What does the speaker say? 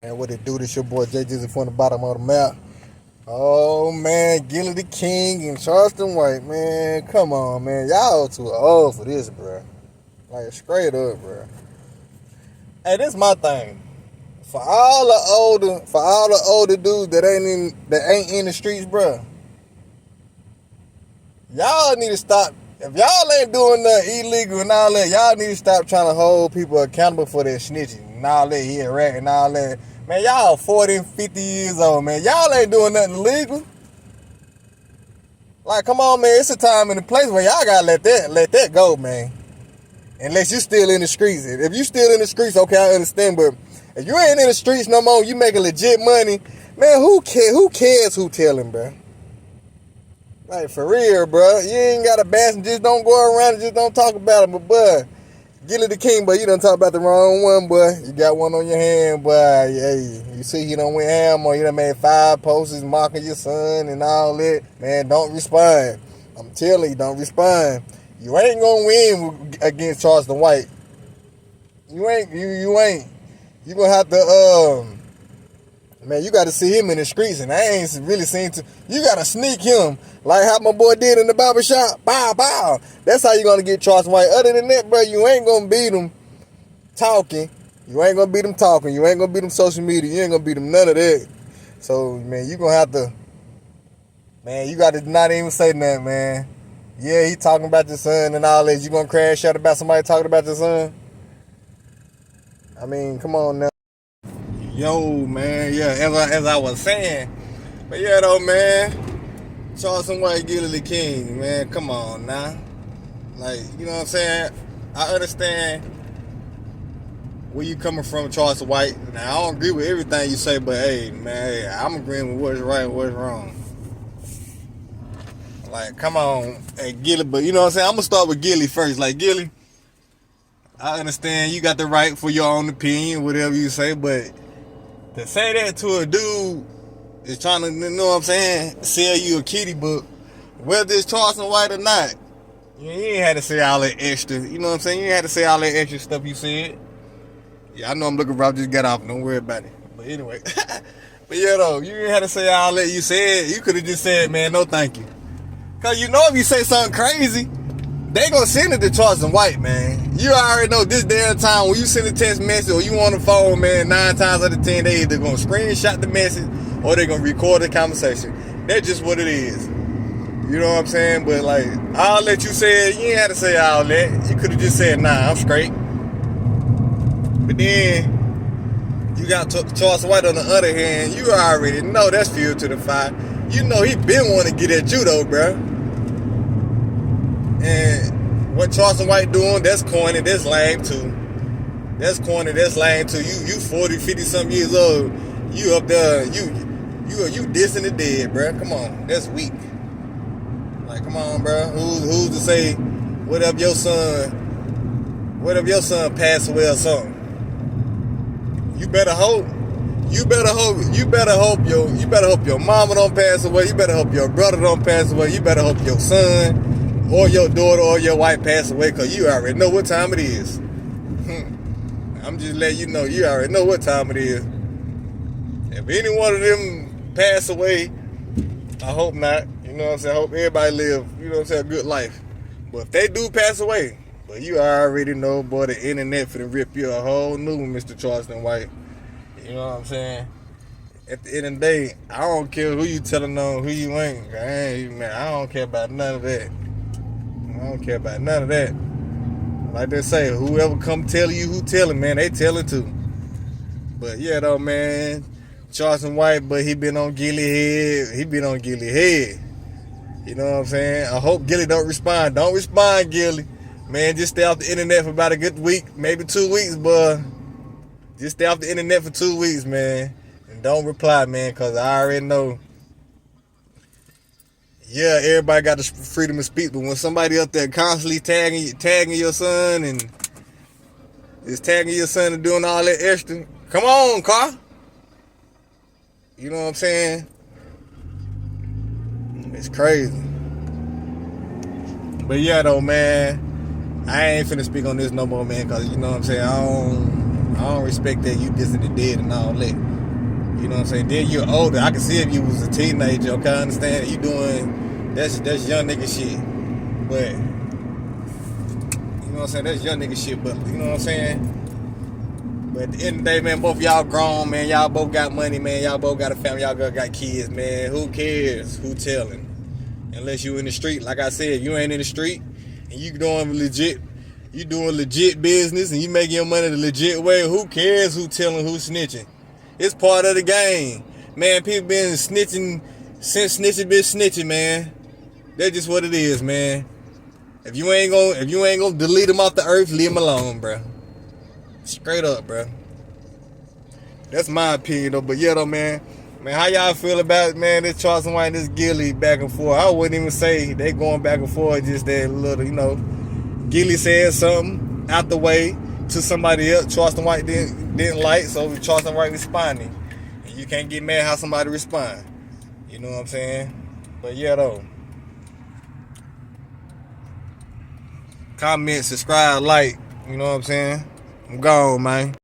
And what it do? This your boy J Jizzy from the bottom of the map. Oh man, Gillie the King and Charleston White, man. Come on, man. Y'all too old for this, bro. Like straight up, bro. Hey, this my thing. For all the older dudes that ain't in the streets, bro. Y'all need to stop. If y'all ain't doing nothing illegal and all that, y'all need to stop trying to hold people accountable for their snitching and all that here, rat and all that. Man, y'all 40 and 50 years old, man. Y'all ain't doing nothing illegal. Like, come on, man. It's a time and a place where y'all gotta let that go, man. Unless you still in the streets. If you still in the streets, okay, I understand. But if you ain't in the streets no more, you making legit money, man, who cares who telling, bro? Like, for real, bro. You ain't got a bash and just don't go around and just don't talk about it. But, boy, Gillie the King, boy, you done talk about the wrong one, boy. You got one on your hand, boy. Hey, you see you done went ham or you done made 5 posts mocking your son and all that. Man, don't respond. I'm telling you, don't respond. You ain't gonna win against Charleston White. You ain't. You gonna have to, man, you got to see him in the streets, and I ain't really seen to. You got to sneak him, like how my boy did in the barber shop. Bow, bow. That's how you going to get Charleston White. Other than that, bro, you ain't going to beat him talking. You ain't going to beat him talking. You ain't going to beat him social media. You ain't going to beat him none of that. So, man, you going to have to, man, you got to not even say nothing, man. Yeah, he talking about your son and all that. You going to crash out about somebody talking about your son? I mean, come on now. Yo, man, yeah, as I was saying, but yeah, though, man, Charleston White, Gillie the King, man, come on now, like, you know what I'm saying? I understand where you coming from, Charleston White. Now, I don't agree with everything you say, but hey, man, hey, I'm agreeing with what's right and what's wrong. Like, come on, hey, Gillie, but you know what I'm saying? I'm gonna start with Gillie first. Like, Gillie, I understand you got the right for your own opinion, whatever you say, but to say that to a dude is trying to, you know what I'm saying, sell you a kitty book, whether it's Charleston White or not, you ain't had to say all that extra, you know what I'm saying? You ain't had to say all that extra stuff you said. Yeah, I know I'm looking rough, just got off, don't worry about it. But anyway, but yeah, though, you ain't had to say all that you said. You could have just said, man, no thank you. Because you know if you say something crazy, they gonna send it to Charleston White, man. You already know this damn time when you send a text message or you on the phone, man, 9 times out of 10, they either gonna screenshot the message or they gonna record the conversation. That's just what it is. You know what I'm saying? But like, all that you said, you ain't had to say all that. You could have just said, nah, I'm straight. But then, you got Charleston White on the other hand, you already know that's fuel to the fire. You know he been wanting to get at you though, bro. And what Charleston White doing, that's corny, that's lame too. That's corny, that's lame too. You 40, 50 something years old. You up there, you dissing the dead, bro. Come on, that's weak. Like, come on, bro. Who's to say what if your son passed away or something? You better hope your mama don't pass away. You better hope your brother don't pass away. You better hope your son or your daughter or your wife pass away, because you already know what time it is. I'm just letting you know, you already know what time it is. If any one of them pass away, I hope not. You know what I'm saying? I hope everybody live, you know what I'm saying, a good life. But if they do pass away, but you already know, boy, the internet finna rip you a whole new one, Mr. Charleston White. You know what I'm saying? At the end of the day, I don't care who you telling on, who you ain't. I don't care about none of that. I don't care about none of that. Like they say, whoever come tell you who telling, man, they telling too. But yeah, though, man, Charleston White, but he been on Gillie head. He been on Gillie head. You know what I'm saying? I hope Gillie don't respond. Don't respond, Gillie. Man, just stay off the internet for about a good week, maybe 2 weeks, but just stay off the internet for 2 weeks, man. And don't reply, man, because I already know. Yeah, everybody got the freedom of speech, but when somebody up there constantly tagging your son and is tagging your son and doing all that extra, come on, car. You know what I'm saying? It's crazy. But yeah, though, man, I ain't finna speak on this no more, man, because you know what I'm saying, I don't respect that you dissing the dead and all that. You know what I'm saying? Then you're older. I can see if you was a teenager, okay? I understand you doing that's young nigga shit. But you know what I'm saying? That's young nigga shit, but you know what I'm saying? But at the end of the day, man, both y'all grown, man. Y'all both got money, man. Y'all both got a family. Y'all got kids, man. Who cares? Who telling? Unless you in the street. Like I said, if you ain't in the street and you doing legit business and you making your money the legit way, who cares who telling, who snitching? It's part of the game. Man, people been snitching since snitching been snitching, man. That's just what it is, man. If you ain't gonna delete them off the earth, leave them alone, bro. Straight up, bro. That's my opinion, though. But yeah, though, man. Man, how y'all feel about it, man? This Charleston White and this Gillie back and forth. I wouldn't even say they going back and forth. Just that little, you know, Gillie said something out the way to somebody else. Charleston White didn't like, so Charleston White responding. And you can't get mad how somebody respond. You know what I'm saying? But yeah, though. Comment, subscribe, like. You know what I'm saying? I'm gone, man.